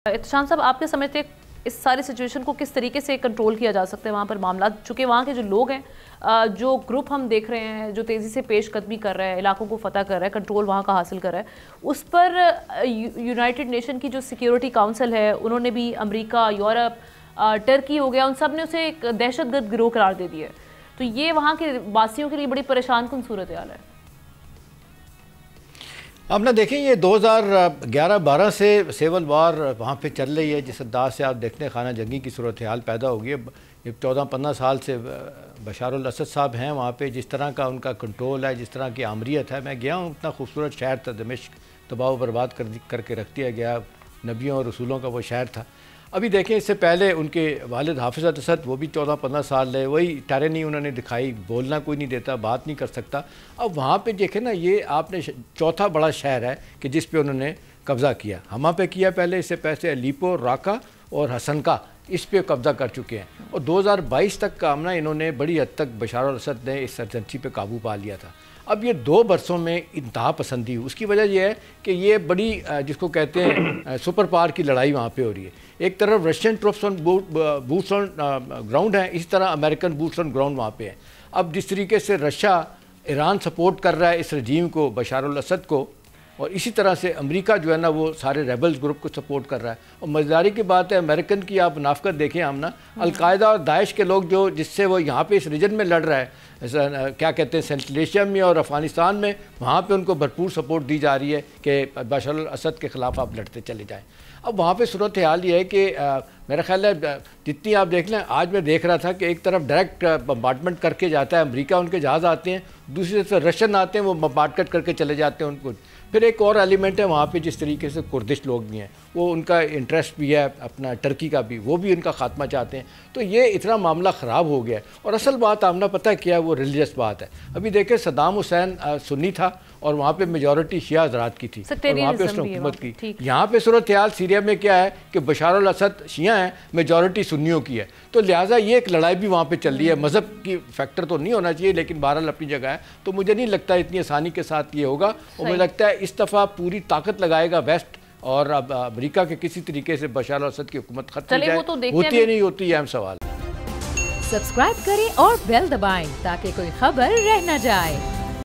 احتشام صاحب، آپ کے سمجھتے ہیں اس ساری سچویشن کو کس طریقے سے کنٹرول کیا جا سکتا ہے وہاں پر معاملات، چونکہ وہاں کے جو لوگ ہیں، جو گروپ ہم دیکھ رہے ہیں جو تیزی سے پیش قدمی کر رہا ہے، علاقوں کو فتح کر رہا ہے، کنٹرول وہاں کا حاصل کر رہا ہے، اس پر یونائٹڈ نیشن کی جو سیکیورٹی کاؤنسل ہے انہوں نے بھی، امریکہ، یورپ، ٹرکی ہو گیا، ان سب نے اسے ایک دہشت گرد گروہ قرار دے دیا ہے. تو یہ وہاں کے باسیوں کے لیے بڑی پریشان کن صورتحال ہے. آپ نہ دیکھیں، یہ 2011-12 سے سیول وار وہاں پہ چل رہی ہے، جس انداز سے آپ دیکھتے ہیں خانہ جنگی کی صورتحال پیدا ہو گئی ہے. 14-15 سال سے بشار الاسد صاحب ہیں وہاں پہ، جس طرح کا ان کا کنٹرول ہے، جس طرح کی آمریت ہے. میں گیا ہوں، اتنا خوبصورت شہر تھا دمشق، تباہ و برباد کر کے رکھ دیا گیا. نبیوں اور رسولوں کا وہ شہر تھا. ابھی دیکھیں، اس سے پہلے ان کے والد حافظ اسد، وہ بھی 14-15 سال رہے، وہی ٹائرانی انہوں نے دکھائی، بولنا کوئی نہیں دیتا، بات نہیں کر سکتا. اب وہاں پہ دیکھیں نا، یہ آپ نے چوتھا بڑا شہر ہے کہ جس پہ انہوں نے قبضہ کیا. ہما پہ کیا پہلے، اس سے پہلے الیپو، راکا اور حسنکا، اس پہ قبضہ کر چکے ہیں. اور 2022 تک کا آمنا انہوں نے بڑی حد تک بشار الاسد نے اس سرجنسی پہ قابو پا لیا تھا. اب یہ 2 برسوں میں انتہا پسندی ہوئی. اس کی وجہ یہ ہے کہ یہ بڑی جس کو کہتے ہیں سپر پاور کی لڑائی وہاں پہ ہو رہی ہے. ایک طرف Russian troops on boots on ground ہیں، اسی طرح امریکن بوٹس آن گراؤنڈ وہاں پہ ہیں. اب جس طریقے سے رشیا، ایران سپورٹ کر رہا ہے اس رجیم کو، بشار الاسد کو، اور اسی طرح سے امریکہ جو ہے نا وہ سارے ریبلز گروپ کو سپورٹ کر رہا ہے. اور مزیداری کی بات ہے، امریکن کی آپ منافقت دیکھیں ہم نا، القاعدہ اور داعش کے لوگ جو جس سے وہ یہاں پہ اس ریجن میں لڑ رہا ہے، کیا کہتے ہیں سینٹرل ایشیا میں اور افغانستان میں، وہاں پہ ان کو بھرپور سپورٹ دی جا رہی ہے کہ بشار الاسد کے خلاف آپ لڑتے چلے جائیں. اب وہاں پہ صورتحال یہ ہے کہ میرا خیال ہے جتنی آپ دیکھ لیں، آج میں دیکھ رہا تھا کہ ایک طرف ڈائریکٹ بمبارڈمنٹ کر کے جاتا ہے امریکہ، ان کے جہاز آتے ہیں، دوسری طرف رشین آتے ہیں، وہ بمبارڈ کر کے چلے جاتے ہیں ان کو. پھر ایک اور ایلیمنٹ ہے وہاں پہ، جس طریقے سے کردش لوگ بھی ہیں، وہ ان کا انٹرسٹ بھی ہے اپنا، ٹرکی کا بھی، وہ بھی ان کا خاتمہ چاہتے ہیں. تو یہ اتنا معاملہ خراب ہو گیا ہے. اور اصل بات آمنا پتہ کیا ہے، وہ ریلیجس بات ہے. ابھی دیکھیں، صدام حسین سنی تھا اور وہاں پہ میجورٹی شیعہ حضرات کی تھی، اور وہاں پہ اس نے حکومت کی. یہاں پہ صورتحال سیریا میں کیا ہے کہ بشار الاسد شیعہ ہیں، میجورٹی سنیوں کی ہے. تو لہٰذا یہ ایک لڑائی بھی وہاں پہ چل رہی ہے. مذہب کی فیکٹر تو نہیں ہونا چاہیے، لیکن بہرحال اپنی جگہ ہے. تو مجھے نہیں لگتا اتنی آسانی کے ساتھ یہ ہوگا، اور مجھے لگتا ہے اس دفعہ پوری طاقت لگائے گا ویسٹ، اور اب امریکہ کے کسی طریقے سے بشار الاسد کی حکومت ختم ہو جائے. ہوتی ہے نہیں ہوتی، اہم سوال. سبسکرائب کریں اور بیل دبائیں تاکہ کوئی خبر رہ نہ جائے.